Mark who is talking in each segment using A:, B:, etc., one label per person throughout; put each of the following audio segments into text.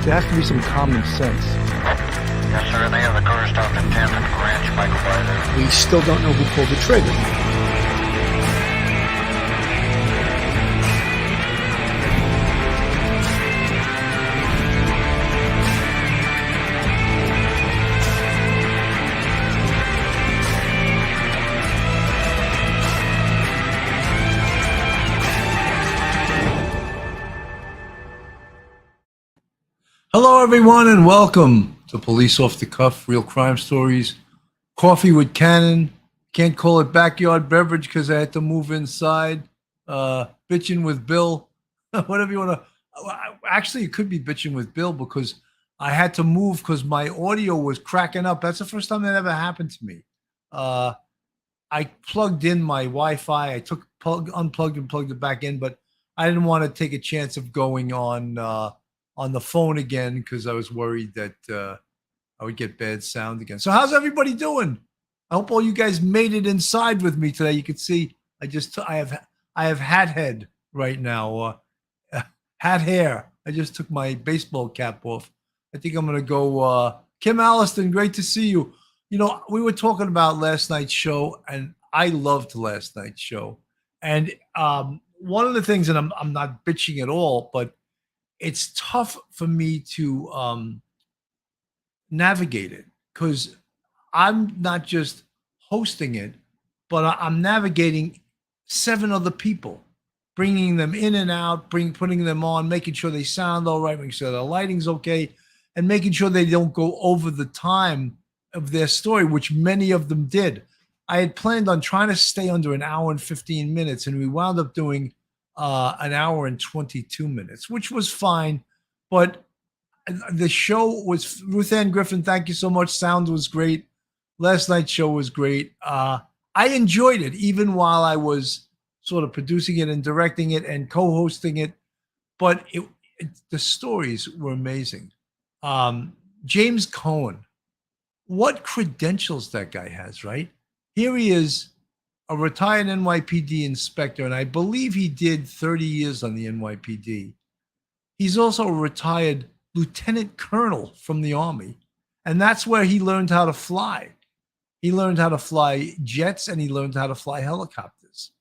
A: There has to be some common sense.
B: Yes, sir. They have the car stopped in 10th and Ranch, Michael by there.
A: We still don't know who pulled the trigger. Hello, everyone, and welcome to Police Off the Cuff, Real Crime Stories. Coffee with Cannon. Can't call it backyard beverage because I had to move inside. Bitching with Bill. Whatever you want to. Actually, it could be bitching with Bill because I had to move because my audio was cracking up. That's the first time that ever happened to me. I plugged in my Wi-Fi. I unplugged and plugged it back in, but I didn't want to take a chance of going on the phone again because I was worried that I would get bad sound again. So how's everybody doing? I hope all you guys made it inside with me today. You can see I have hat head right now, hat hair. I just took my baseball cap off. I think I'm gonna go. Kim Alliston, great to see you. You know, we were talking about last night's show, and I loved last night's show. And one of the things, and I'm not bitching at all, but it's tough for me to navigate it because I'm not just hosting it, but I'm navigating 7 other people, bringing them in and out, putting them on, making sure they sound all right, making sure the lighting's okay, and making sure they don't go over the time of their story, which many of them did. I had planned on trying to stay under an hour and 15 minutes, and we wound up doing an hour and 22 minutes, which was fine. But the show was, Ruth Ann Griffin, thank you so much. Sound was great. Last night's show was great. I enjoyed it, even while I was sort of producing it and directing it and co-hosting it. But the stories were amazing. James Cohen, what credentials that guy has, right? Here he is, a retired NYPD inspector, and I believe he did 30 years on the NYPD. He's also a retired lieutenant colonel from the Army, and that's where he learned how to fly. He learned how to fly jets, and he learned how to fly helicopters.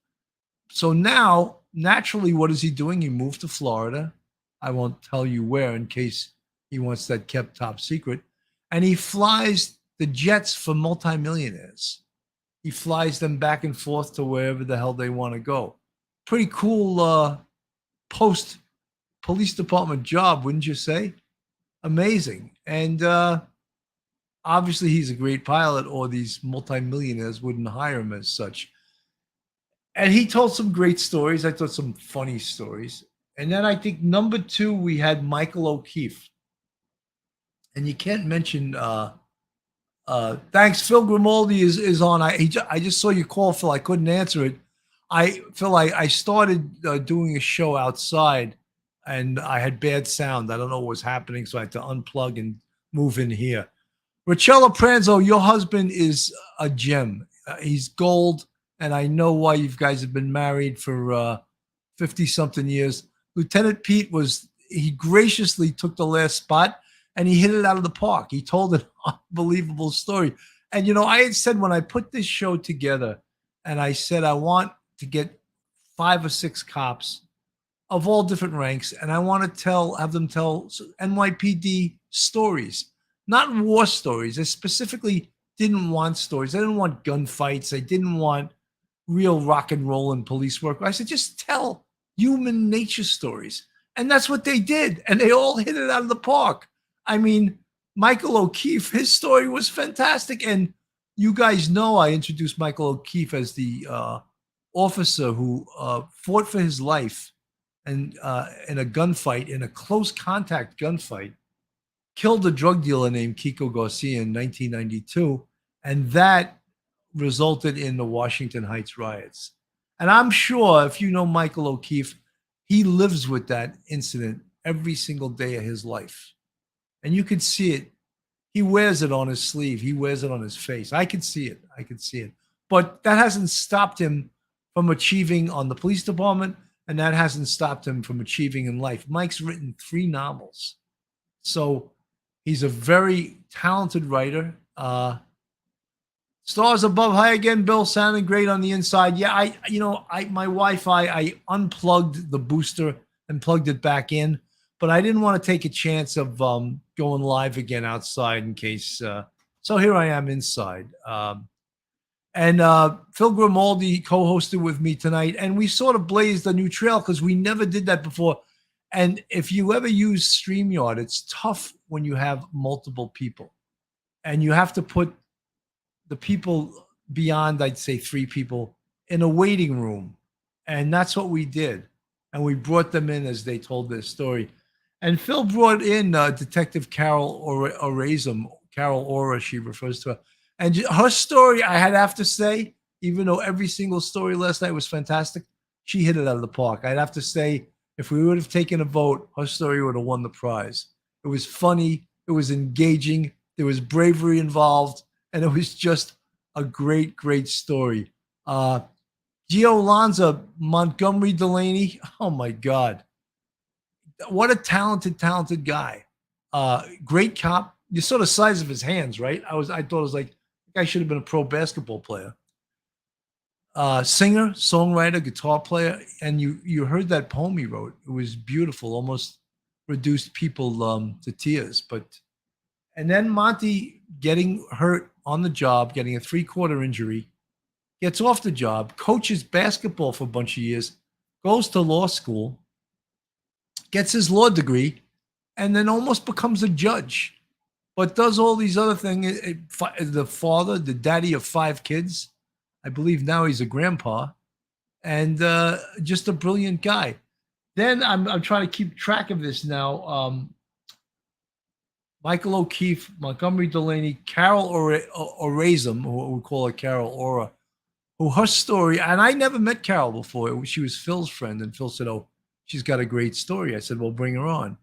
A: So now, naturally, what is he doing? He moved to Florida. I won't tell you where in case he wants that kept top secret. And he flies the jets for multimillionaires. He flies them back and forth to wherever the hell they want to go. Pretty cool post police department job, wouldn't you say? Amazing. And obviously he's a great pilot, or these multimillionaires wouldn't hire him as such. And he told some great stories. I thought some funny stories. And then I think number 2, we had Mikey O'Keefe. And you can't mention thanks. Phil Grimaldi is on. I just saw you call, Phil. I couldn't answer it. Phil, I started doing a show outside, and I had bad sound. I don't know what was happening, so I had to unplug and move in here. Rachella Pranzo, your husband is a gem. He's gold, and I know why you guys have been married for 50-something years. Lieutenant Pete he graciously took the last spot, and he hit it out of the park. He told an unbelievable story. And, you know, I had said when I put this show together, and I said I want to get 5 or 6 cops of all different ranks, and I want to have them tell NYPD stories, not war stories. I specifically didn't want stories. I didn't want gunfights. I didn't want real rock and roll and police work. I said, just tell human nature stories. And that's what they did. And they all hit it out of the park. I mean, Mikey O'Keefe, his story was fantastic. And you guys know I introduced Mikey O'Keefe as the officer who fought for his life and in a gunfight, in a close contact gunfight, killed a drug dealer named Kiko Garcia in 1992. And that resulted in the Washington Heights riots. And I'm sure if you know Mikey O'Keefe, he lives with that incident every single day of his life. And you could see it. He wears it on his sleeve. He wears it on his face. I could see it. I could see it. But that hasn't stopped him from achieving on the police department, and that hasn't stopped him from achieving in life. Mike's written 3 novels. So he's a very talented writer. Stars above high again, Bill, sounding great on the inside. Yeah, my Wi-Fi, I unplugged the booster and plugged it back in, but I didn't want to take a chance of going live again outside in case. So here I am inside. And Phil Grimaldi co-hosted with me tonight, and we sort of blazed a new trail because we never did that before. And if you ever use StreamYard, it's tough when you have multiple people, and you have to put the people beyond, I'd say, 3 people in a waiting room, and that's what we did. And we brought them in as they told their story. And Phil brought in Detective Carol Orazum, Carol Ora, she refers to her. And her story, I have to say, even though every single story last night was fantastic, she hit it out of the park. I'd have to say, if we would have taken a vote, her story would have won the prize. It was funny. It was engaging. There was bravery involved. And it was just a great, great story. Gio Lanza, Montgomery Delaney. Oh, my God. What a talented guy. Great cop. You saw the size of his hands, right? I thought it was like, the guy should have been a pro basketball player. Singer, songwriter, guitar player. And you heard that poem he wrote. It was beautiful, almost reduced people to tears. And then Monty getting hurt on the job, getting a 3-quarter injury, gets off the job, coaches basketball for a bunch of years, goes to law school, gets his law degree, and then almost becomes a judge, but does all these other things. The daddy of 5 kids, I believe now he's a grandpa, and just a brilliant guy. Then I'm trying to keep track of this now. Michael O'Keefe, Montgomery Delaney, Carol Orazum, who we call her Carol Ora, who her story, and I never met Carol before. She was Phil's friend, and Phil said, "Oh, she's got a great story." I said, "Well, bring her on."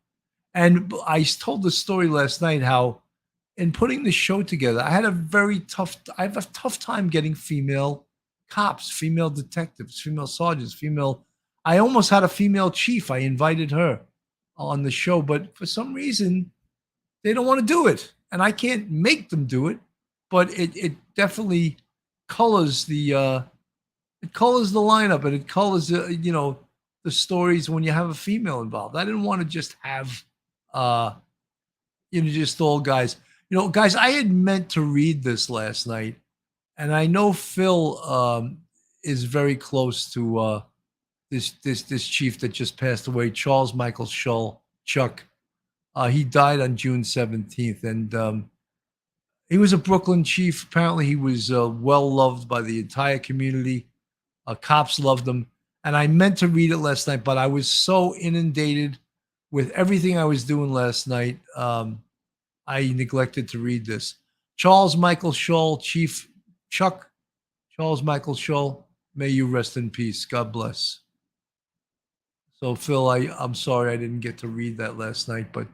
A: And I told the story last night how, in putting the show together, I have a tough time getting female cops, female detectives, female sergeants, I almost had a female chief. I invited her on the show, but for some reason, they don't want to do it, and I can't make them do it. But it definitely colors the lineup, and it colors the stories when you have a female involved. I didn't want to just have just all guys. Guys, I had meant to read this last night, and I know Phil is very close to this chief that just passed away, Charles Michael Shull, Chuck. He died on June 17th, and he was a Brooklyn chief. Apparently, he was well-loved by the entire community. Cops loved him. And I meant to read it last night, but I was so inundated with everything I was doing last night, I neglected to read this. Charles Michael Shull, Chief Chuck. Charles Michael Shull, may you rest in peace. God bless. So, Phil, I'm sorry I didn't get to read that last night, but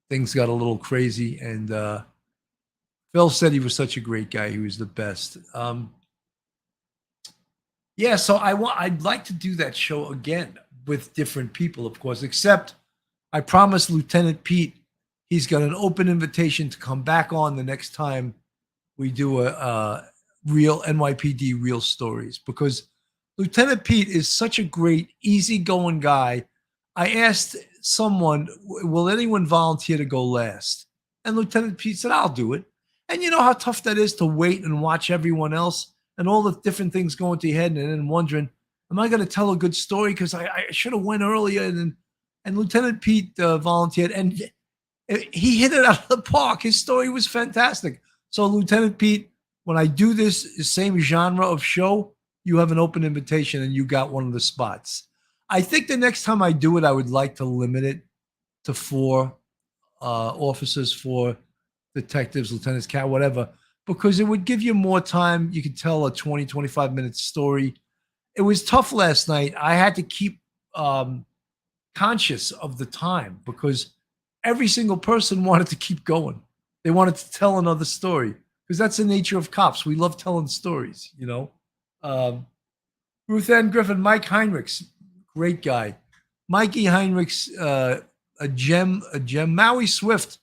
A: things got a little crazy. And Phil said he was such a great guy. He was the best. Yeah, so I'd like to do that show again with different people, of course, except I promised Lieutenant Pete he's got an open invitation to come back on the next time we do a real NYPD real stories, because Lieutenant Pete is such a great, easygoing guy. I asked someone, will anyone volunteer to go last? And Lieutenant Pete said, I'll do it. And you know how tough that is to wait and watch everyone else and all the different things going to your head, and then wondering, am I going to tell a good story? Because I should have went earlier. And Lieutenant Pete volunteered, and he hit it out of the park. His story was fantastic. So Lieutenant Pete, when I do this same genre of show, you have an open invitation and you got one of the spots. I think the next time I do it, I would like to limit it to 4 officers, 4 detectives, lieutenants, cat, whatever, because it would give you more time. You could tell a 20, 25-minute story. It was tough last night. I had to keep conscious of the time because every single person wanted to keep going. They wanted to tell another story because that's the nature of cops. We love telling stories, you know. Ruth Ann Griffin, Mike Heinrichs, great guy. Mikey Heinrichs a gem, a gem. Maui Swift.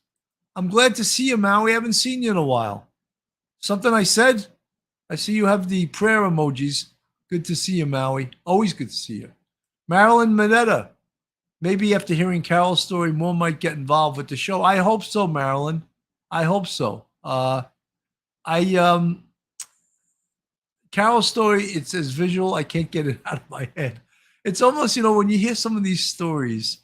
A: I'm glad to see you, Maui. I haven't seen you in a while. Something I said? I see you have the prayer emojis. Good to see you, Maui. Always good to see you. Marilyn Minetta. Maybe after hearing Carol's story, more might get involved with the show. I hope so, Marilyn. I hope so. I Carol's story, it's as visual. I can't get it out of my head. It's almost, when you hear some of these stories,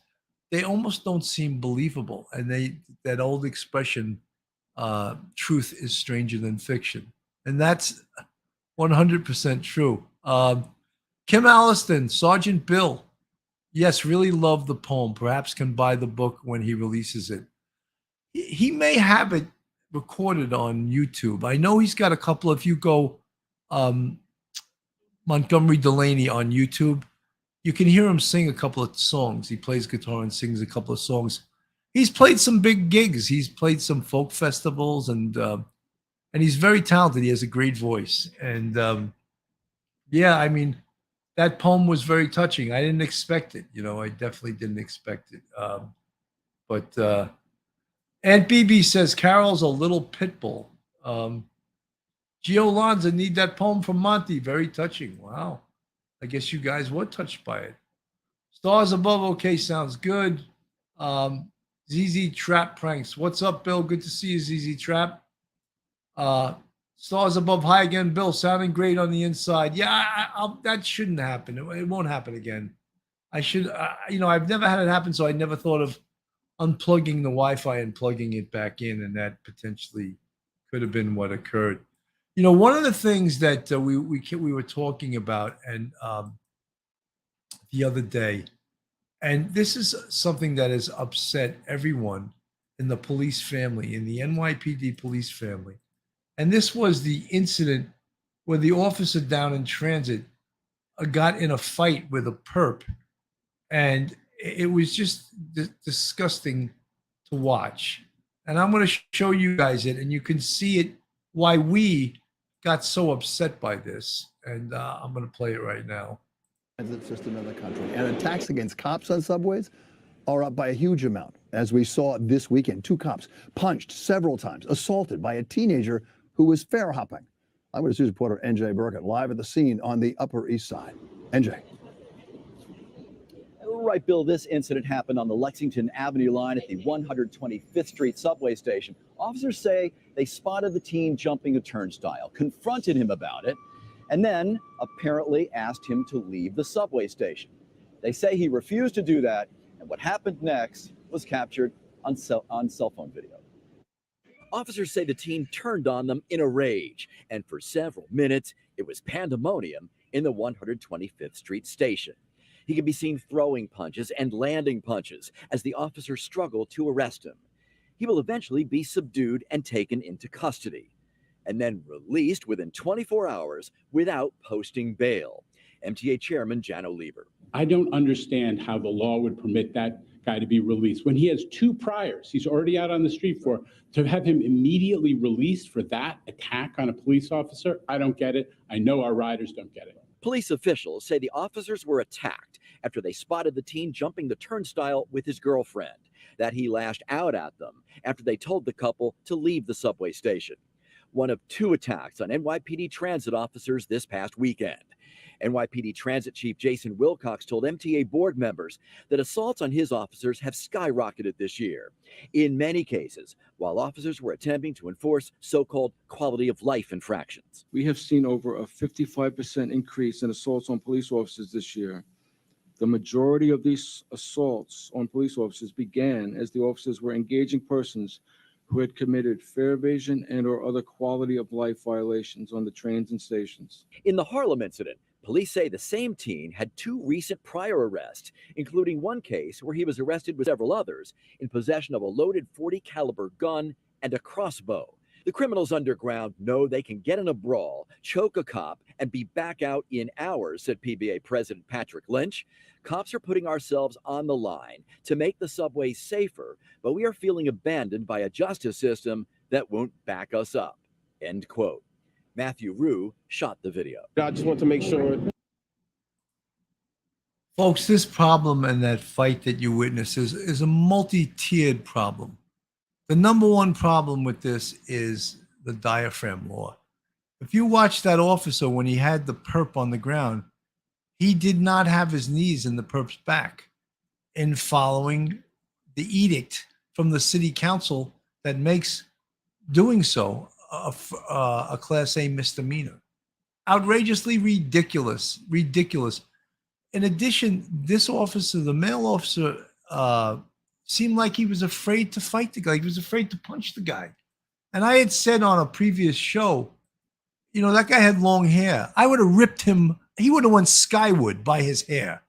A: they almost don't seem believable. And that old expression, truth is stranger than fiction. And that's 100% true. Kim Alliston, Sergeant Bill. Yes, really love the poem. Perhaps can buy the book when he releases it. He may have it recorded on YouTube. I know he's got a couple. If you go Montgomery Delaney on YouTube, you can hear him sing a couple of songs. He plays guitar and sings a couple of songs. He's played some big gigs. He's played some folk festivals, and he's very talented. He has a great voice. And yeah, I mean, that poem was very touching. I didn't expect it. I definitely didn't expect it. But Aunt BB says Carol's a little pit bull. Gio Lanza, need that poem from Monty. Very touching. Wow. I guess you guys were touched by it. Stars Above, okay, sounds good. ZZ Trap Pranks. What's up, Bill? Good to see you, ZZ Trap. Stars Above, hi again, Bill. Sounding great on the inside. Yeah, that shouldn't happen. It won't happen again. I've never had it happen, so I never thought of unplugging the Wi-Fi and plugging it back in, and that potentially could have been what occurred. One of the things that we were talking about and the other day, and this is something that has upset everyone in the police family, in the NYPD police family, and this was the incident where the officer down in transit got in a fight with a perp, and it was just disgusting to watch. And I'm going to show you guys it, and you can see it, why we got so upset by this. And I'm going to play it right now.
C: It's just another country. And attacks against cops on subways are up by a huge amount. As we saw this weekend, 2 cops punched several times, assaulted by a teenager who was fair hopping. Eyewitness News reporter NJ Burkett live at the scene on the Upper East Side. NJ.
D: Right, Bill, this incident happened on the Lexington Avenue line at the 125th Street subway station. Officers say they spotted the teen jumping a turnstile, confronted him about it, and then apparently asked him to leave the subway station. They say he refused to do that, and what happened next was captured on cell phone video. Officers say the teen turned on them in a rage, and for several minutes, it was pandemonium in the 125th Street station. He can be seen throwing punches and landing punches as the officers struggle to arrest him. He will eventually be subdued and taken into custody, and then released within 24 hours without posting bail. MTA Chairman Jano Lieber.
E: I don't understand how the law would permit that guy to be released. When he has 2 priors, he's already out on the street for, to have him immediately released for that attack on a police officer, I don't get it. I know our riders don't get it.
D: Police officials say the officers were attacked after they spotted the teen jumping the turnstile with his girlfriend, that he lashed out at them after they told the couple to leave the subway station. One of 2 attacks on NYPD transit officers this past weekend. NYPD Transit Chief Jason Wilcox told MTA board members that assaults on his officers have skyrocketed this year. In many cases, while officers were attempting to enforce so-called quality of life infractions.
F: We have seen over a 55% increase in assaults on police officers this year. The majority of these assaults on police officers began as the officers were engaging persons who had committed fare evasion and or other quality of life violations on the trains and stations.
D: In the Harlem incident, police say the same teen had 2 recent prior arrests, including one case where he was arrested with several others in possession of a loaded .40 caliber gun and a crossbow. The criminals underground know they can get in a brawl, choke a cop, and be back out in hours, said PBA President Patrick Lynch. Cops are putting ourselves on the line to make the subway safer, but we are feeling abandoned by a justice system that won't back us up. End quote. Matthew Rue shot the video.
G: I just want to make sure.
A: Folks, this problem and that fight that you witnessed is a multi-tiered problem. The number one problem with this is the diaphragm law. If you watch that officer when he had the perp on the ground, he did not have his knees in the perp's back in following the edict from the city council that makes doing so a Class A misdemeanor. Outrageously ridiculous, ridiculous. In addition, this officer, the male officer, seemed like he was afraid to fight the guy. He was afraid to punch the guy. And I had said on a previous show, you know, that guy had long hair. I would have ripped him. He would have went skyward by his hair.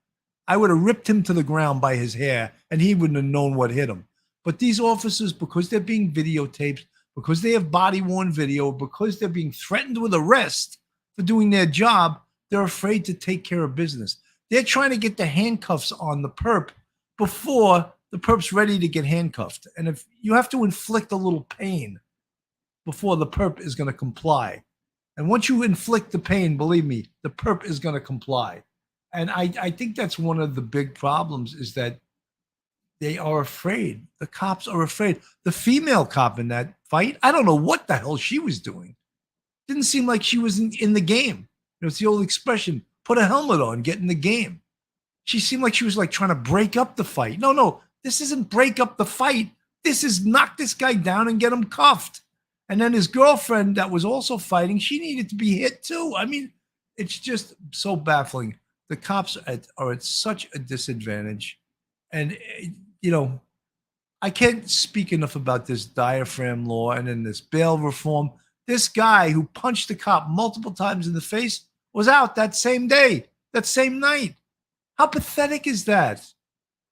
A: I would have ripped him to the ground by his hair, and he wouldn't have known what hit him. But these officers, because they're being videotaped, because they have body-worn video, because they're being threatened with arrest for doing their job, they're afraid to take care of business. They're trying to get the handcuffs on the perp before the perp's ready to get handcuffed. And if you have to inflict a little pain before the perp is going to comply. And once you inflict the pain, believe me, the perp is going to comply. And I think that's one of the big problems is that they are afraid. The cops are afraid. The female cop in that fight, I don't know what the hell she was doing. Didn't seem like she was in the game. You know, it's the old expression, put a helmet on, get in the game. She seemed like she was like trying to break up the fight. No, this isn't break up the fight. This is knock this guy down and get him cuffed. And then his girlfriend that was also fighting, she needed to be hit too. I mean, it's just so baffling. The cops are at such a disadvantage. And, you know, I can't speak enough about this diaphragm law and then this bail reform. This guy who punched the cop multiple times in the face was out that same day, that same night. How pathetic is that?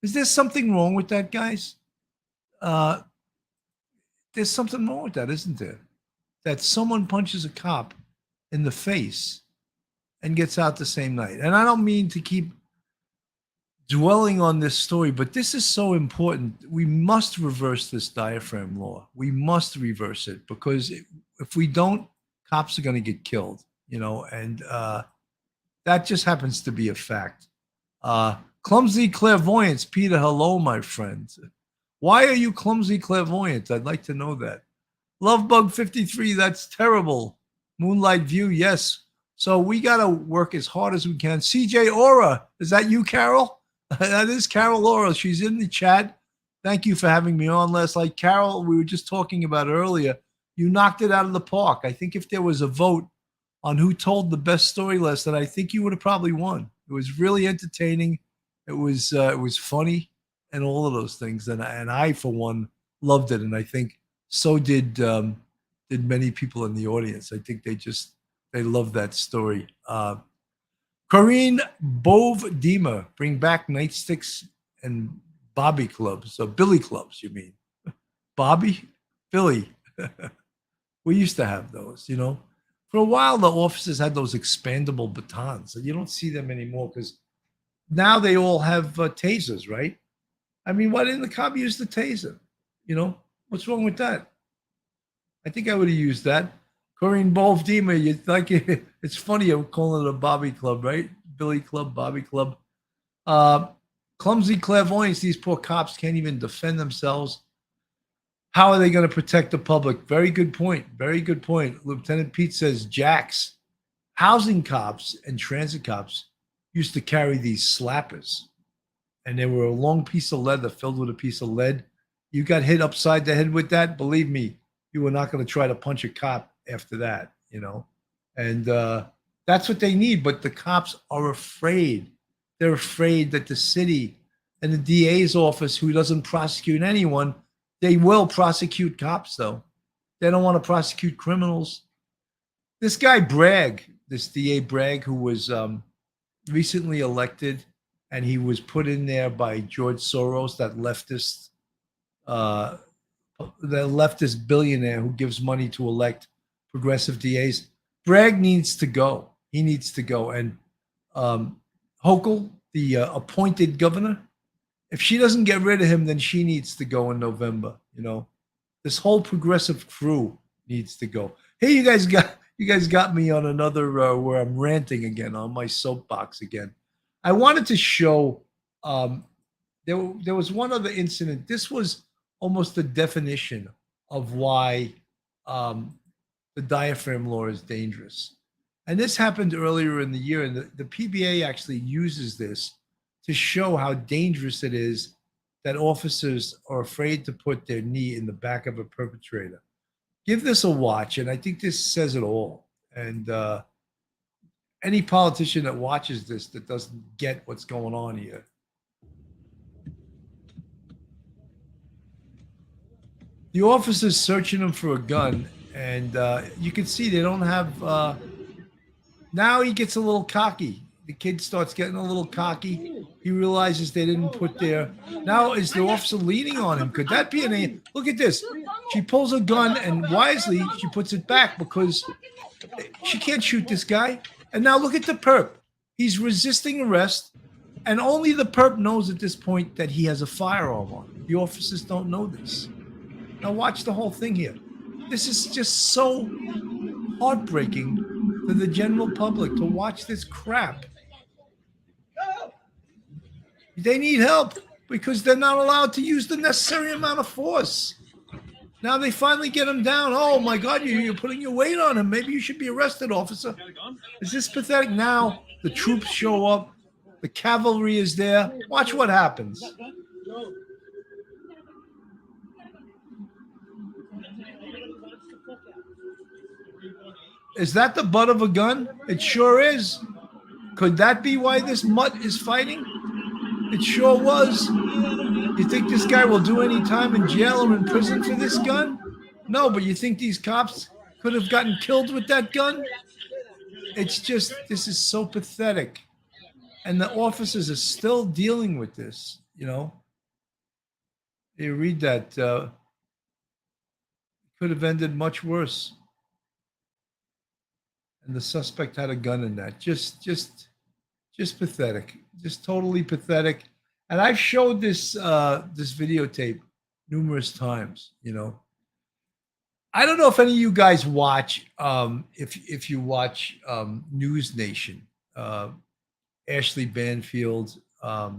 A: Is there something wrong with that, guys? There's something wrong with that, isn't there? That someone punches a cop in the face and gets out the same night. And I don't mean to keep dwelling on this story, but this is so important. We must reverse this diaphragm law. We must reverse it because if we don't, cops are going to get killed, you know, and that just happens to be a fact. Clumsy clairvoyance. Peter, hello, my friend. Why are you clumsy clairvoyant? I'd like to know that. Lovebug 53, that's terrible. Moonlight View, yes. So we got to work as hard as we can. CJ Aura, is that you, Carol? That is Carol Aura. She's in the chat. Thank you for having me on last night. Carol, we were just talking about earlier. You knocked it out of the park. I think if there was a vote on who told the best story last night, I think you would have probably won. It was really entertaining. It was funny and all of those things. And I, for one, loved it. And I think so did many people in the audience. I think they loved that story. Corinne Bove-Dima, bring back nightsticks and bobby clubs, billy clubs, you mean? Bobby? Billy. We used to have those, you know. For a while, the officers had those expandable batons. And you don't see them anymore because now they all have tasers, right? I mean, why didn't the cop use the taser? You know, what's wrong with that? I think I would have used that. Corinne Bove-Dima, you like it? It's funny I'm calling it a bobby club, right? Billy club, bobby club. Clumsy clairvoyance. These poor cops can't even defend themselves. How are they going to protect the public? Very good point. Very good point. Lieutenant Pete says, Jacks, housing cops and transit cops used to carry these slappers. And they were a long piece of leather filled with a piece of lead. You got hit upside the head with that, believe me, you were not going to try to punch a cop after that, you know. And that's what they need. But the cops are afraid. They're afraid that the city and the DA's office, who doesn't prosecute anyone, they will prosecute cops, though. They don't want to prosecute criminals. This guy Bragg, this DA Bragg, who was recently elected, and he was put in there by George Soros, that leftist billionaire who gives money to elect progressive DAs. Bragg needs to go. He needs to go. And Hochul, the appointed governor, if she doesn't get rid of him, then she needs to go in November. You know, this whole progressive crew needs to go. Hey, you guys got me on another where I'm ranting again on my soapbox again. I wanted to show there was one other incident. This was almost the definition of why the diaphragm law is dangerous. And this happened earlier in the year, and the PBA actually uses this to show how dangerous it is that officers are afraid to put their knee in the back of a perpetrator. Give this a watch, and I think this says it all. And any politician that watches this that doesn't get what's going on here. The officer's searching him for a gun, and you can see they don't have. Now he gets a little cocky. The kid starts getting a little cocky. He realizes they didn't put their. Now is the officer leaning on him? Could that be an aim? Look at this. She pulls a gun, and wisely she puts it back because she can't shoot this guy. And now look at the perp. He's resisting arrest, and only the perp knows at this point that he has a firearm on. The officers don't know this. Now watch the whole thing here. This is just so heartbreaking to the general public to watch this crap. They need help because they're not allowed to use the necessary amount of force. Now they finally get him down. Oh my God, you're putting your weight on him. Maybe you should be arrested, officer. Is this pathetic? Now the troops show up. The cavalry is there. Watch what happens. Is that the butt of a gun? It sure is. Could that be why this mutt is fighting? It sure was. You think this guy will do any time in jail or in prison for this gun? No, but you think these cops could have gotten killed with that gun? It's just, this is so pathetic. And the officers are still dealing with this, you know? You read that, could have ended much worse. And the suspect had a gun in that. Just pathetic. Just totally pathetic. And I've showed this this videotape numerous times, you know. I don't know if any of you guys watch if you watch News Nation, Ashley Banfield, the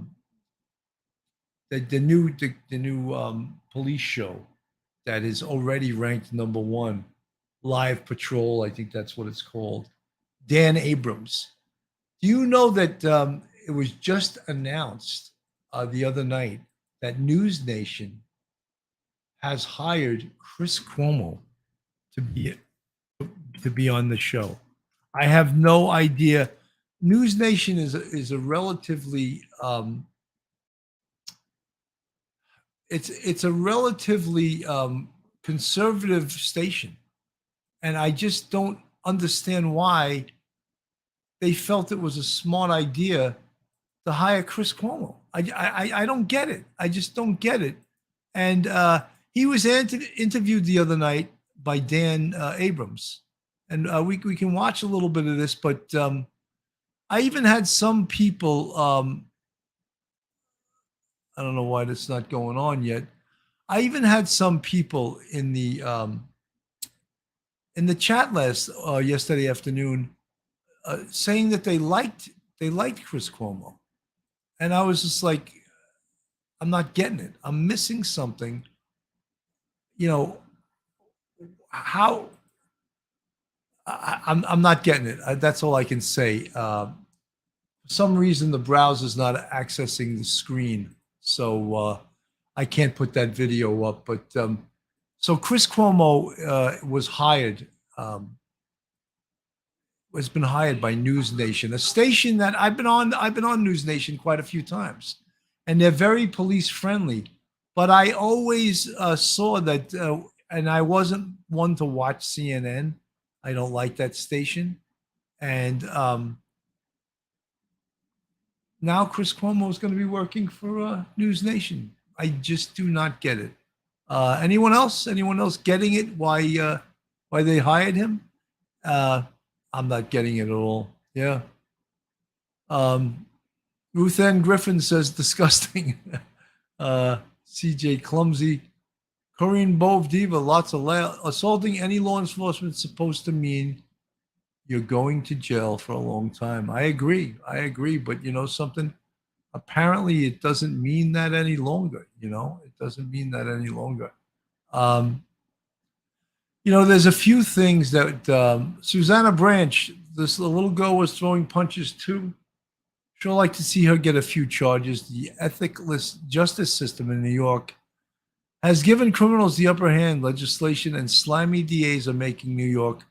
A: new police show that is already ranked #1. Live Patrol, I think that's what it's called. Dan Abrams. Do you know that it was just announced the other night that News Nation has hired Chris Cuomo to be on the show? I have no idea. News Nation is a relatively it's a relatively conservative station. And I just don't understand why they felt it was a smart idea to hire Chris Cuomo. I don't get it. I just don't get it. And he was interviewed the other night by Dan Abrams. And we can watch a little bit of this, but I even had some people, I don't know why that's not going on yet. I even had some people in the chat yesterday afternoon saying that they liked Chris Cuomo, and I was just like, I'm not getting it. I'm missing something. You know, how I'm not getting it. That's all I can say. For some reason, the browser's not accessing the screen, so I can't put that video up. But so Chris Cuomo was hired. Has been hired by News Nation, a station that I've been on News Nation quite a few times, and they're very police friendly. But I always saw that, and I wasn't one to watch CNN. I don't like that station, and now Chris Cuomo is going to be working for News Nation. I just do not get it. Anyone else? Anyone else getting it? Why they hired him? I'm not getting it at all. Yeah. Ruth Ann Griffin says disgusting. CJ Clumsy. Corinne Bove Diva, lots of assaulting any law enforcement is supposed to mean you're going to jail for a long time. I agree. But you know something? Apparently, it doesn't mean that any longer. It doesn't mean that any longer. Um, there's a few things that Susanna Branch, this little girl, was throwing punches too. Sure like to see her get a few charges. The ethics justice system in New York has given criminals the upper hand. Legislation and slimy DAs are making New York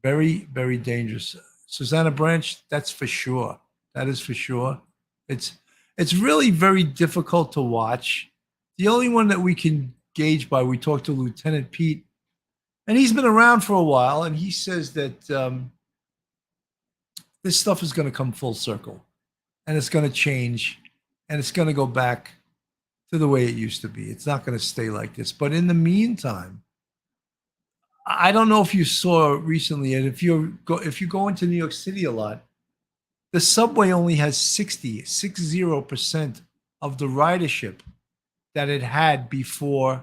A: very, very dangerous. Susanna Branch, that's for sure. That is for sure. It's really very difficult to watch. The only one that we can gauge by, we talked to Lieutenant Pete, and he's been around for a while, and he says that this stuff is going to come full circle, and it's going to change, and it's going to go back to the way it used to be. It's not going to stay like this. But in the meantime, I don't know if you saw recently, and if you go into New York City a lot, the subway only has 60% of the ridership that it had before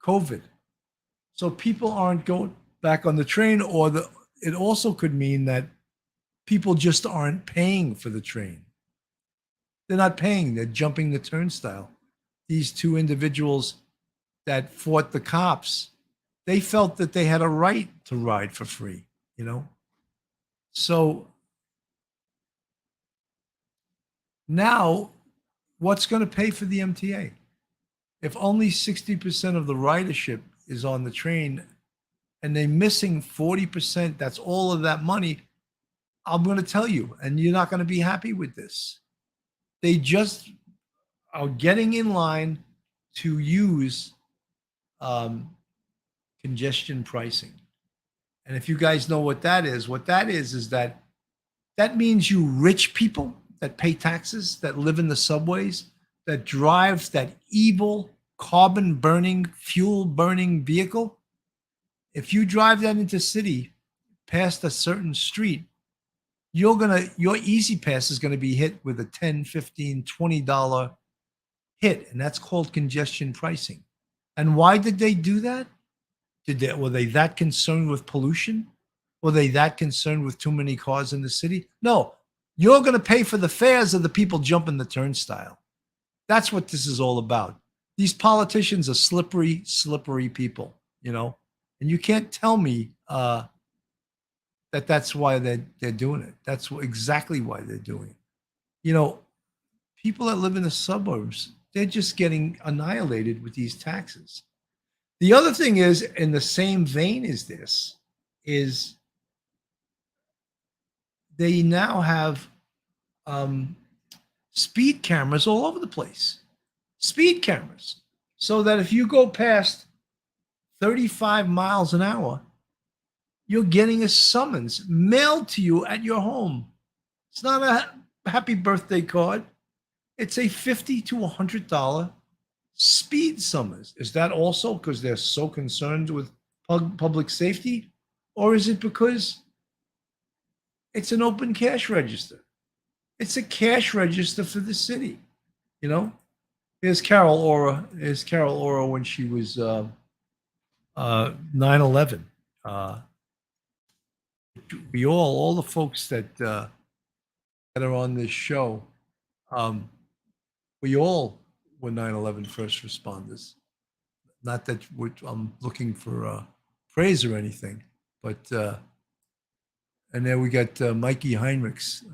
A: COVID. So people aren't going back on the train, or it also could mean that people just aren't paying for the train. They're not paying, they're jumping the turnstile. These two individuals that fought the cops, they felt that they had a right to ride for free, So now, what's going to pay for the MTA? If only 60% of the ridership is on the train and they're missing 40%, that's all of that money. I'm going to tell you, and you're not going to be happy with this. They just are getting in line to use congestion pricing. And if you guys know what that is that means you rich people that pay taxes, that live in the subways, that drive that evil carbon burning, fuel burning vehicle. If you drive that into city past a certain street, your Easy Pass is going to be hit with a $10, $15, $20 hit, and that's called congestion pricing. And why did they do that? Were they that concerned with pollution? Were they that concerned with too many cars in the city? No, you're going to pay for the fares of the people jumping the turnstile. That's what this is all about. These politicians are slippery, slippery people, and you can't tell me that's why they're doing it. That's exactly why they're doing it. People that live in the suburbs, they're just getting annihilated with these taxes. The other thing is, in the same vein as this, is they now have speed cameras all over the place. Speed cameras. So that if you go past 35 miles an hour, you're getting a summons mailed to you at your home. It's not a happy birthday card. It's a $50 to $100 speed summons. Is that also because they're so concerned with public safety? Or is it because it's an open cash register? It's a cash register for the city. Here's Carol Ora. Here's Carol Ora when she was 9/11. We all the folks that are on this show, we all were 9/11 first responders. Not that I'm looking for praise or anything, but and then we got Mikey Heinrichs,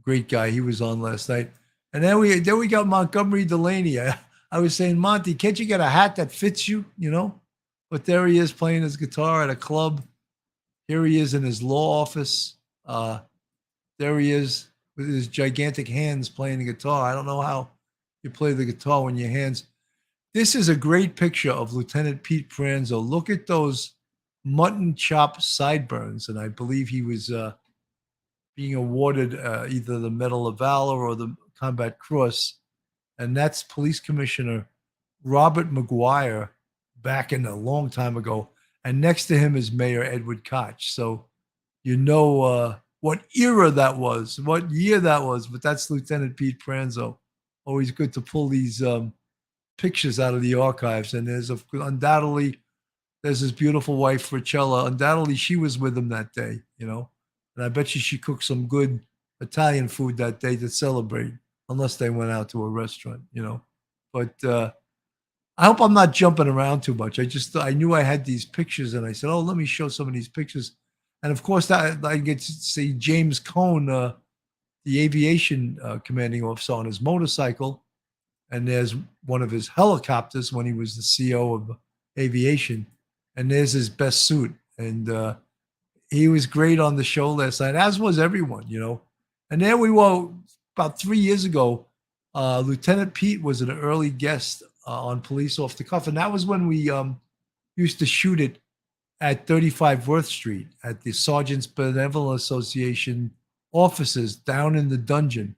A: great guy. He was on last night, and then we got Montgomery Delaney. I was saying, Monty, can't you get a hat that fits you? But there he is playing his guitar at a club. Here he is in his law office. There he is with his gigantic hands playing the guitar. I don't know how you play the guitar when your hands. This is a great picture of Lieutenant Pete Pranzo. Look at those mutton chop sideburns. And I believe he was being awarded either the Medal of Valor or the Combat Cross. And that's Police Commissioner Robert McGuire back in a long time ago. And next to him is Mayor Edward Koch. So what era that was, what year that was, but that's Lieutenant Pete Pranzo. Always good to pull these pictures out of the archives. And there's undoubtedly there's his beautiful wife, Richella. Undoubtedly, she was with him that day, you know. And I bet you she cooked some good Italian food that day to celebrate, unless they went out to a restaurant, you know. But I hope I'm not jumping around too much. I knew I had these pictures, and I said, "Oh, let me show some of these pictures." And of course, that I get to see James Cohen, the aviation commanding officer, on his motorcycle, and there's one of his helicopters when he was the CEO of aviation, and there's his best suit, and he was great on the show last night, as was everyone, you know. And there we were about 3 years ago. Lieutenant Pete was an early guest on Police Off the Cuff, and that was when we used to shoot it at 35 Worth Street at the Sergeants Benevolent Association offices down in the dungeon.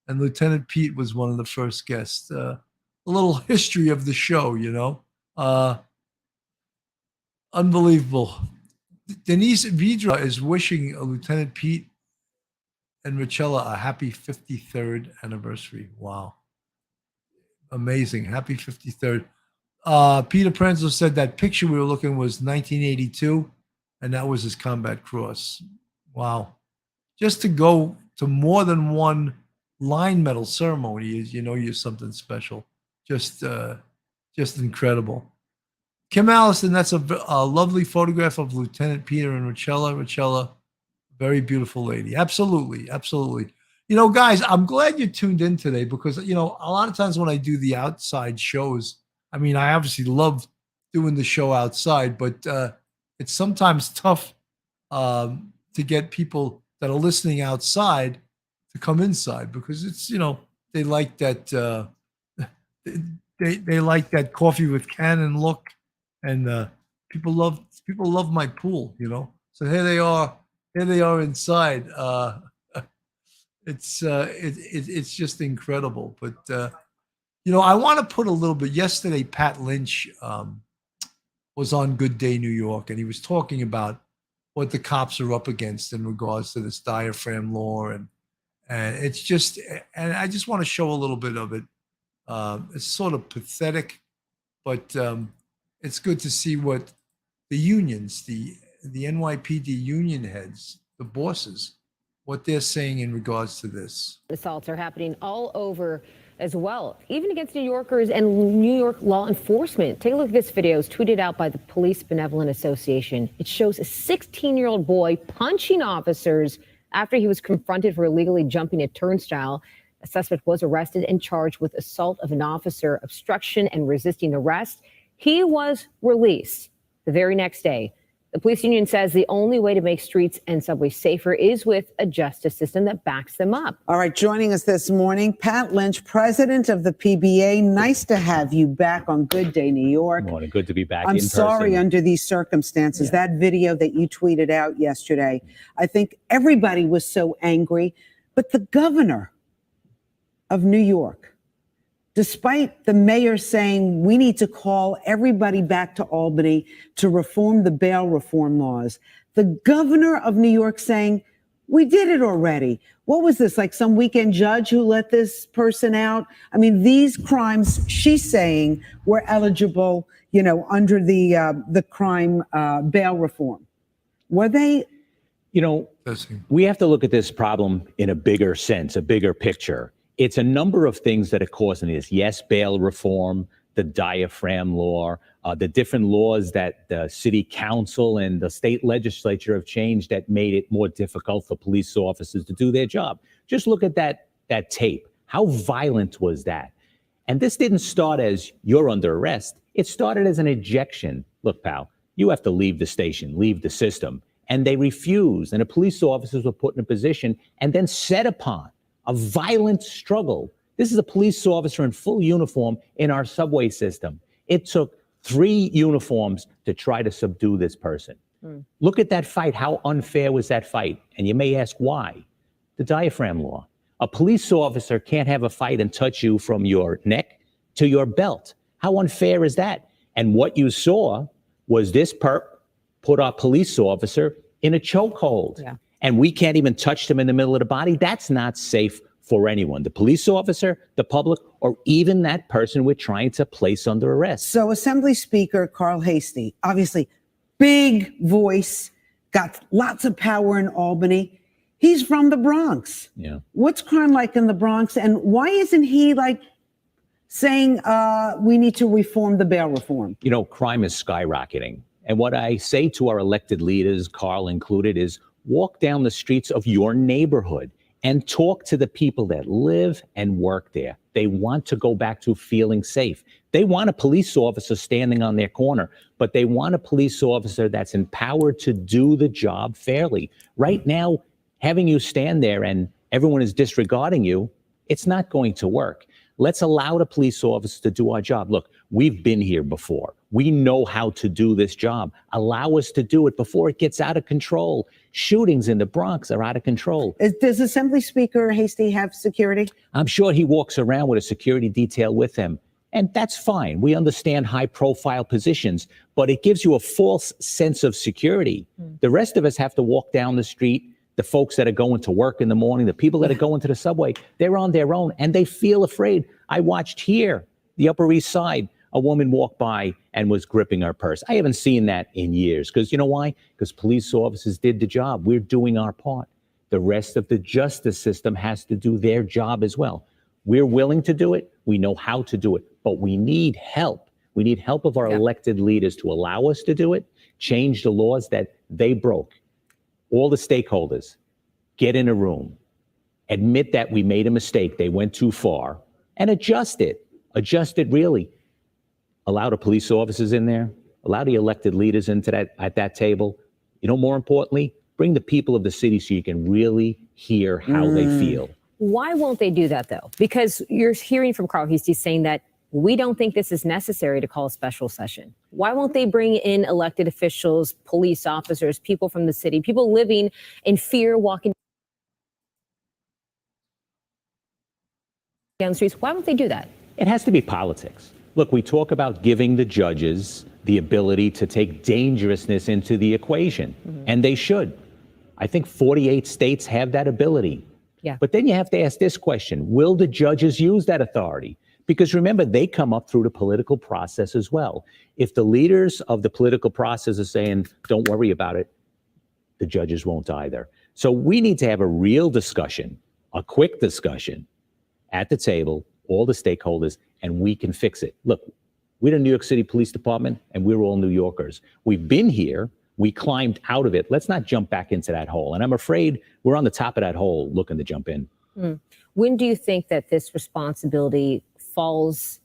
A: And Lieutenant Pete was one of the first guests. A little history of the show, you know. Unbelievable. Denise Vidra is wishing Lieutenant Pete and Richella a happy 53rd anniversary. Wow. Amazing. Happy 53rd. Peter Pranzo said that picture we were looking was 1982, and that was his combat cross. Wow. Just to go to more than one line medal ceremony is, you know, you're something special. Just incredible. Kim Allison, that's a lovely photograph of Lieutenant Peter and Richella. Richella, very beautiful lady. Absolutely, absolutely. You know, guys, I'm glad you tuned in today because, you know, a lot of times when I do the outside shows, I mean, I obviously love doing the show outside, but it's sometimes tough to get people that are listening outside to come inside because it's, you know, they like that they like that coffee with cannon look, and people love my pool, you know. So here they are inside. It's just incredible. But you know, I want to put a little bit. Yesterday, Pat Lynch was on Good Day New York, and he was talking about what the cops are up against in regards to this diaphragm law, and it's just, and I just want to show a little bit of it. It's sort of pathetic, but it's good to see what the unions, the NYPD union heads, the bosses, what they're saying in regards to this.
G: Assaults are happening all over as well, even against New Yorkers and New York law enforcement. Take a look at this video. It's tweeted out by the Police Benevolent Association. It shows a 16-year-old boy punching officers after he was confronted for illegally jumping a turnstile. A suspect was arrested and charged with assault of an officer, obstruction, and resisting arrest. He was released the very next day. The police union says the only way to make streets and subways safer is with a justice system that backs them up.
H: All right, joining us this morning, Pat Lynch, president of the PBA. Nice to have you back on Good Day New York.
I: Morning. Good to be back.
H: I'm sorry under these circumstances.
I: Yeah.
H: That video that you tweeted out yesterday, I think everybody was so angry. But the governor of New York, despite the mayor saying we need to call everybody back to Albany to reform the bail reform laws, the governor of New York saying we did it already. What was this, like some weekend judge who let this person out? I mean, these crimes, she's saying, were eligible, you know, under the crime bail reform. Were they?
I: You know, we have to look at this problem in a bigger sense, a bigger picture. It's a number of things that are causing this. Yes, bail reform, the diaphragm law, the different laws that the city council and the state legislature have changed that made it more difficult for police officers to do their job. Just look at that tape. How violent was that? And this didn't start as you're under arrest. It started as an ejection. Look, pal, you have to leave the station, leave the system. And they refused. And the police officers were put in a position and then set upon a violent struggle. This is a police officer in full uniform in our subway system. It took 3 uniforms to try to subdue this person. Look at that fight. How unfair was that fight? And you may ask why. The diaphragm law. A police officer can't have a fight and touch you from your neck to your belt. How unfair is that? And what you saw was this perp put our police officer in a chokehold. Yeah. And we can't even touch them in the middle of the body. That's not safe for anyone, the police officer, the public, or even that person we're trying to place under arrest.
H: So Assembly Speaker Carl Hastie, obviously big voice, got lots of power in Albany. He's from the Bronx.
I: Yeah.
H: What's crime like in the Bronx? And why isn't he like saying we need to reform the bail reform?
I: You know, crime is skyrocketing. And what I say to our elected leaders, Carl included, is walk down the streets of your neighborhood and talk to the people that live and work there. They want to go back to feeling safe. They want a police officer standing on their corner, but they want a police officer that's empowered to do the job fairly. Right now, having you stand there and everyone is disregarding you, it's not going to work. Let's allow the police officers to do our job. Look, we've been here before. We know how to do this job. Allow us to do it before it gets out of control. Shootings in the Bronx are out of control.
H: Does Assembly Speaker Hastie have security?
I: I'm sure he walks around with a security detail with him. And that's fine. We understand high profile positions, but it gives you a false sense of security. The rest of us have to walk down the street. The folks that are going to work in the morning, the people that are going to the subway, they're on their own and they feel afraid. I watched here, the Upper East Side, a woman walked by and was gripping her purse. I haven't seen that in years because you know why? Because police officers did the job. We're doing our part. The rest of the justice system has to do their job as well. We're willing to do it. We know how to do it, but we need help. We need help of our elected leaders to allow us to do it, change the laws that they broke. All the stakeholders get in a room, admit that we made a mistake, they went too far, and adjust it really. Allow the police officers in there, allow the elected leaders at that table. You know, more importantly, bring the people of the city so you can really hear how they feel.
G: Why won't they do that, though? Because you're hearing from Carl Hastie saying that we don't think this is necessary to call a special session. Why won't they bring in elected officials, police officers, people from the city, people living in fear, walking down the streets? Why won't they do that?
I: It has to be politics. Look, we talk about giving the judges the ability to take dangerousness into the equation, and they should. I think 48 states have that ability.
G: Yeah.
I: But then you have to ask this question, will the judges use that authority? Because remember, they come up through the political process as well. If the leaders of the political process are saying, don't worry about it, the judges won't either. So we need to have a real discussion, a quick discussion at the table, all the stakeholders, and we can fix it. Look, we're the New York City Police Department, and we're all New Yorkers. We've been here. We climbed out of it. Let's not jump back into that hole. And I'm afraid we're on the top of that hole looking to jump in.
G: When do you think that this responsibility falls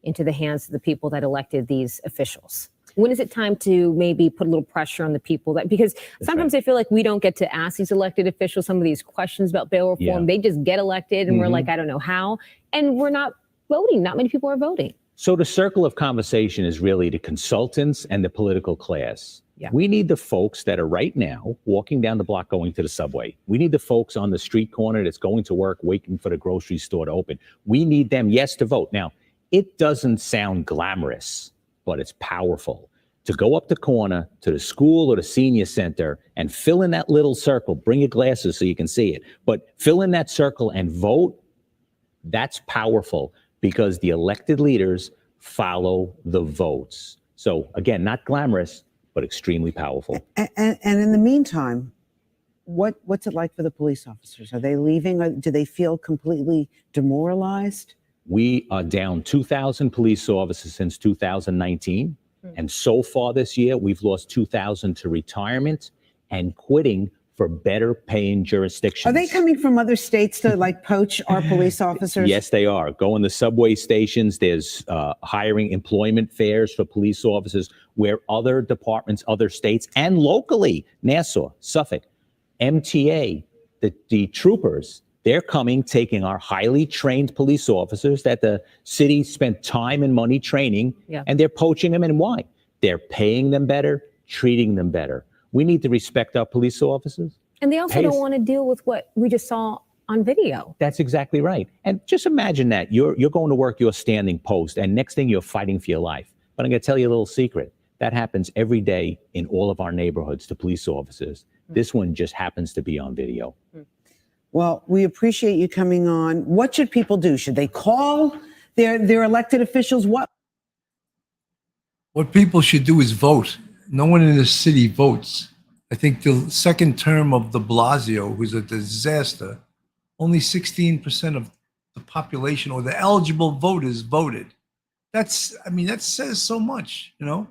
G: into the hands of the people that elected these officials? When is it time to maybe put a little pressure on the people that, because sometimes I feel like we don't get to ask these elected officials some of these questions about bail reform. They just get elected and we're like, I don't know how. And we're not voting. Not many people are voting.
I: So the circle of conversation is really the consultants and the political class. We need the folks that are right now walking down the block going to the subway. We need the folks on the street corner that's going to work, waiting for the grocery store to open. We need them, yes, to vote. Now, it doesn't sound glamorous, but it's powerful. To go up the corner to the school or the senior center and fill in that little circle, bring your glasses so you can see it, but fill in that circle and vote, that's powerful because the elected leaders follow the votes. So again, not glamorous, but extremely powerful.
H: And in the meantime, what's it like for the police officers? Are they leaving? Do they feel completely demoralized?
I: We are down 2,000 police officers since 2019. And so far this year, we've lost 2,000 to retirement and quitting for better paying jurisdictions.
H: Are they coming from other states to like poach our police officers?
I: Yes, they are. Going to subway stations. There's hiring employment fairs for police officers where other departments, other states, and locally, Nassau, Suffolk, MTA, the troopers, they're coming, taking our highly trained police officers that the city spent time and money training, and they're poaching them. And why? They're paying them better, treating them better. We need to respect our police officers.
G: And they also don't want to deal with what we just saw on video.
I: That's exactly right. And just imagine that you're going to work your standing post and next thing you're fighting for your life. But I'm going to tell you a little secret. That happens every day in all of our neighborhoods to police officers. This one just happens to be on video.
H: Well, we appreciate you coming on. What should people do? Should they call their elected officials?
A: What people should do is vote. No one in the city votes. I think the second term of de Blasio, who's a disaster, only 16% of the population or the eligible voters voted. That says so much, you know?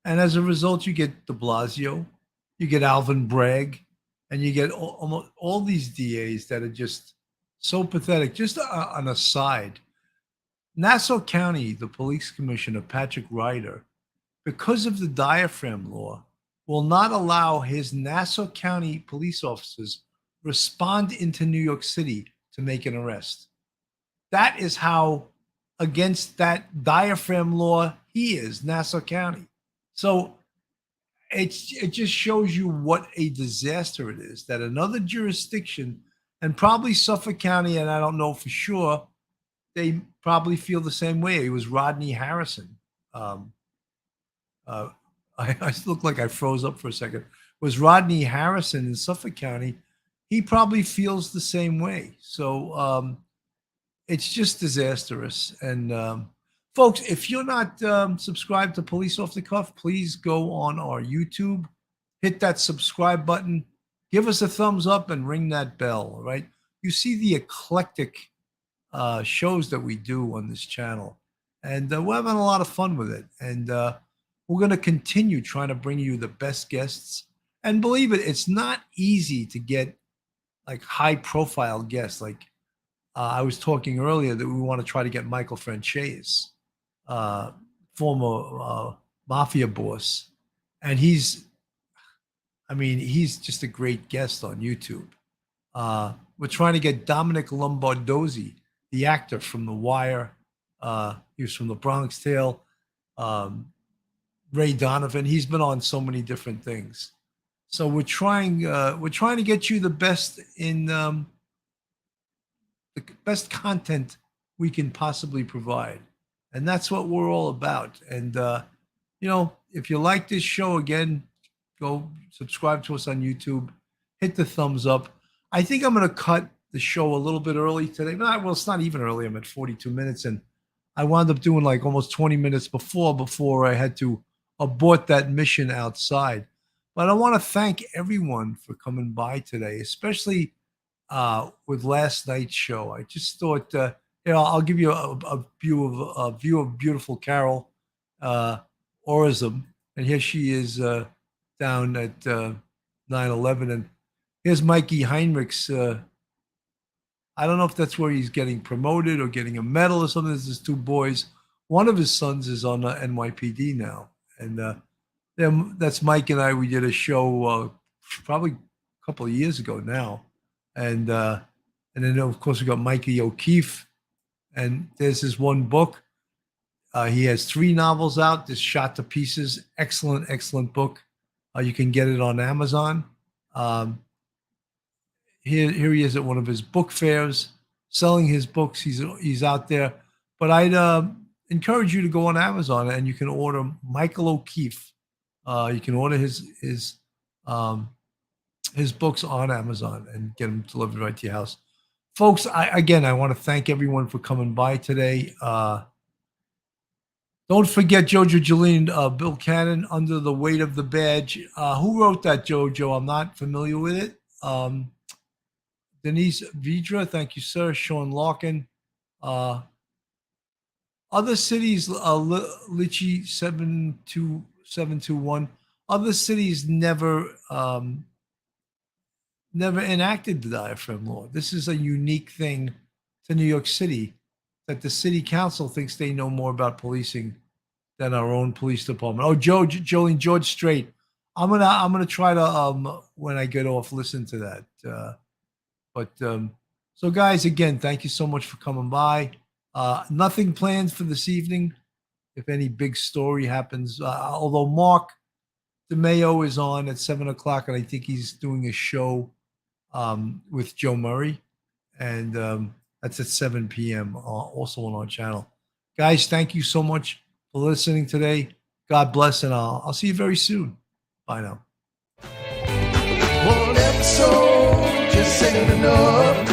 A: And as a result, you get de Blasio, you get Alvin Bragg, and you get almost all these DAs that are just so pathetic. Just an aside, Nassau County, the police commissioner, Patrick Ryder, because of the diaphragm law, will not allow his Nassau County police officers respond into New York City to make an arrest. That is how against that diaphragm law he is, Nassau County. So it just shows you what a disaster it is that another jurisdiction, and probably Suffolk County, and I don't know for sure, they probably feel the same way. It was Rodney Harrison. I look like I froze up for a second. It was Rodney Harrison in Suffolk County. He probably feels the same way. So it's just disastrous. And folks, if you're not subscribed to Police Off the Cuff, please go on our YouTube, hit that subscribe button, give us a thumbs up, and ring that bell. All right. You see the eclectic shows that we do on this channel, and we're having a lot of fun with it. And we're going to continue trying to bring you the best guests. And believe it, it's not easy to get like high profile guests. Like I was talking earlier that we want to try to get Michael Franchese, former mafia boss. And he's just a great guest on YouTube. We're trying to get Dominic Lombardozzi, the actor from The Wire. He was from The Bronx Tale. Ray Donovan. He's been on so many different things. So we're trying to get you the best in the best content we can possibly provide. And that's what we're all about. And if you like this show, again, go subscribe to us on YouTube, hit the thumbs up. I think I'm going to cut the show a little bit early today. Well, it's not even early. I'm at 42 minutes, and I wound up doing like almost 20 minutes before I had to abort that mission outside. But I want to thank everyone for coming by today, especially with last night's show. I just thought, I'll give you a view of beautiful Carol Orism, and here she is down at 9/11, and here's Mikey Heinrichs. I don't know if that's where he's getting promoted or getting a medal or something. There's his two boys. One of his sons is on NYPD now. And that's Mike and I. We did a show probably a couple of years ago now. And then, of course, we got Mikey O'Keefe. And there's his one book. He has 3 novels out, this Shot to Pieces. Excellent, excellent book. You can get it on Amazon. Here he is at one of his book fairs, selling his books. He's out there. But I'd encourage you to go on Amazon and you can order Michael O'Keefe. You can order his books on Amazon and get them delivered right to your house. Folks, I want to thank everyone for coming by today. Don't forget Jojo Jolene, Bill Cannon, Under the Weight of the Badge. Who wrote that, Jojo? I'm not familiar with it. Denise Vidra, thank you, sir. Sean Larkin. Other cities, Litchi 72721. Other cities never enacted the diaphragm law. This is a unique thing to New York City, that the city council thinks they know more about policing than our own police department. Oh, Jolene, George Strait. I'm gonna try to when I get off listen to that. So guys, again, thank you so much for coming by. Nothing planned for this evening. If any big story happens, although Mark DeMeo is on at 7:00, and I think he's doing a show with Joe Murray, and that's at 7 p.m. Also on our channel. Guys, thank you so much for listening today. God bless, and I'll see you very soon. Bye now. One episode
J: just ain't enough.